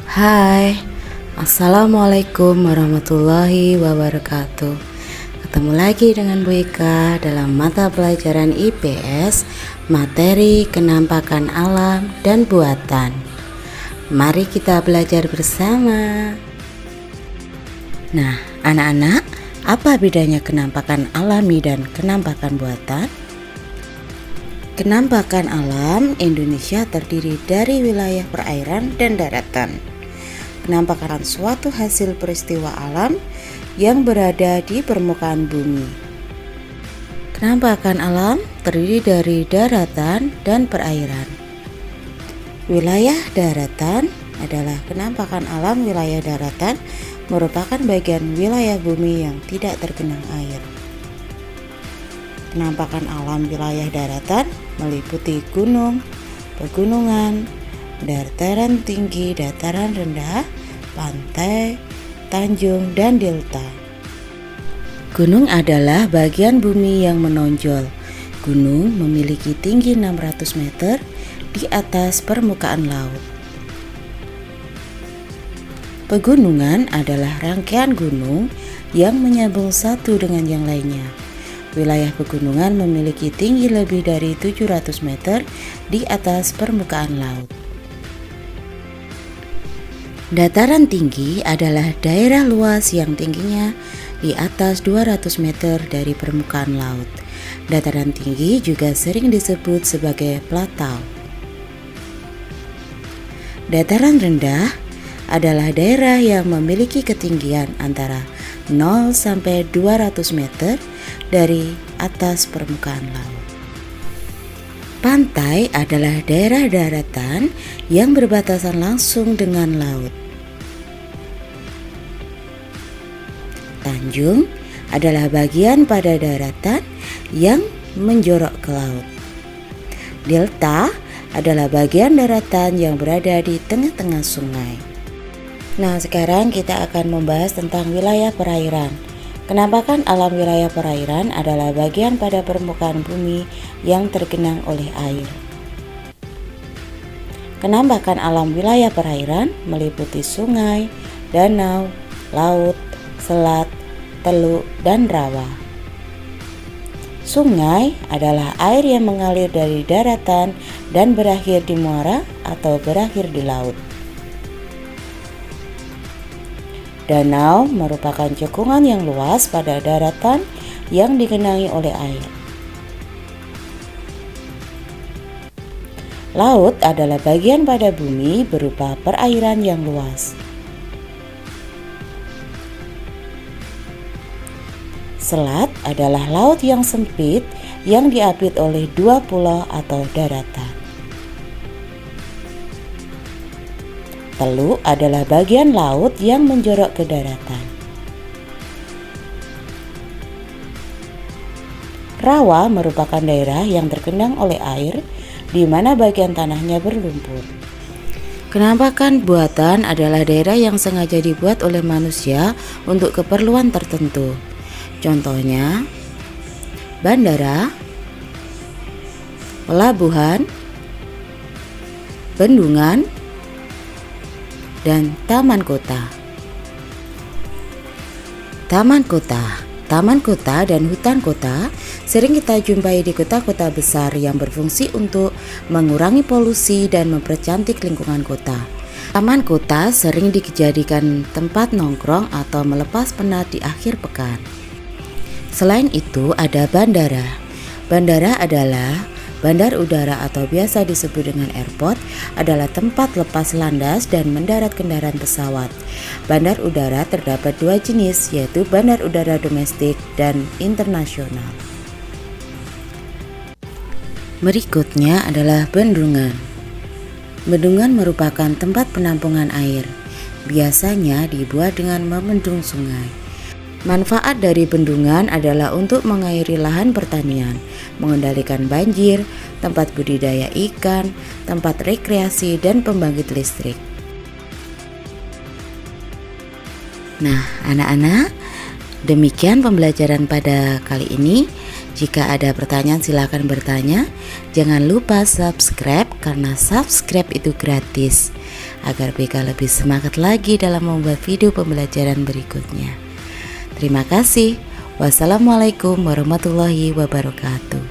Hai, Assalamualaikum warahmatullahi wabarakatuh. Ketemu lagi dengan Bu Ika dalam mata pelajaran IPS materi kenampakan alam dan buatan. Mari kita belajar bersama. Nah, anak-anak, apa bedanya kenampakan alami dan kenampakan buatan? Kenampakan alam Indonesia terdiri dari wilayah perairan dan daratan. Kenampakan suatu hasil peristiwa alam yang berada di permukaan bumi. Kenampakan alam terdiri dari daratan dan perairan. Wilayah daratan adalah kenampakan alam wilayah daratan merupakan bagian wilayah bumi yang tidak tergenang air. Kenampakan alam wilayah daratan meliputi gunung, pegunungan, dataran tinggi, dataran rendah, pantai, tanjung, dan delta. Gunung adalah bagian bumi yang menonjol. Gunung memiliki tinggi 600 meter di atas permukaan laut. Pegunungan adalah rangkaian gunung yang menyambung satu dengan yang lainnya. Wilayah pegunungan memiliki tinggi lebih dari 700 meter di atas permukaan laut. Dataran tinggi adalah daerah luas yang tingginya di atas 200 meter dari permukaan laut. Dataran tinggi juga sering disebut sebagai platau. Dataran rendah adalah daerah yang memiliki ketinggian antara 0 sampai 200 meter dari atas permukaan laut. Pantai adalah daerah daratan yang berbatasan langsung dengan laut. Tanjung adalah bagian pada daratan yang menjorok ke laut. Delta adalah bagian daratan yang berada di tengah-tengah sungai. Nah, sekarang kita akan membahas tentang wilayah perairan. Kenampakan alam wilayah perairan adalah bagian pada permukaan bumi yang tergenang oleh air. Kenampakan alam wilayah perairan meliputi sungai, danau, laut, selat, teluk, dan rawa. Sungai adalah air yang mengalir dari daratan dan berakhir di muara atau berakhir di laut. Danau merupakan cekungan yang luas pada daratan yang digenangi oleh air. Laut adalah bagian pada bumi berupa perairan yang luas. Selat adalah laut yang sempit yang diapit oleh dua pulau atau daratan. Teluk adalah bagian laut yang menjorok ke daratan. Rawa merupakan daerah yang tergenang oleh air di mana bagian tanahnya berlumpur. Kenampakan buatan adalah daerah yang sengaja dibuat oleh manusia untuk keperluan tertentu. Contohnya, bandara, pelabuhan, bendungan, dan taman kota. Taman kota dan hutan kota sering kita jumpai di kota-kota besar yang berfungsi untuk mengurangi polusi dan mempercantik lingkungan kota. Taman kota sering dijadikan tempat nongkrong atau melepas penat di akhir pekan. Selain itu ada bandara. Bandara adalah bandar udara atau biasa disebut dengan airport adalah tempat lepas landas dan mendarat kendaraan pesawat. Bandar udara terdapat dua jenis, yaitu bandar udara domestik dan internasional. Berikutnya adalah bendungan. Bendungan merupakan tempat penampungan air. Biasanya dibuat dengan membendung sungai. Manfaat dari bendungan adalah untuk mengairi lahan pertanian, mengendalikan banjir, tempat budidaya ikan, tempat rekreasi, dan pembangkit listrik. Nah, anak-anak, demikian pembelajaran pada kali ini. Jika ada pertanyaan silakan bertanya. Jangan lupa subscribe karena subscribe itu gratis. agar BK lebih semangat lagi dalam membuat video pembelajaran berikutnya. Terima kasih. Wassalamualaikum warahmatullahi wabarakatuh.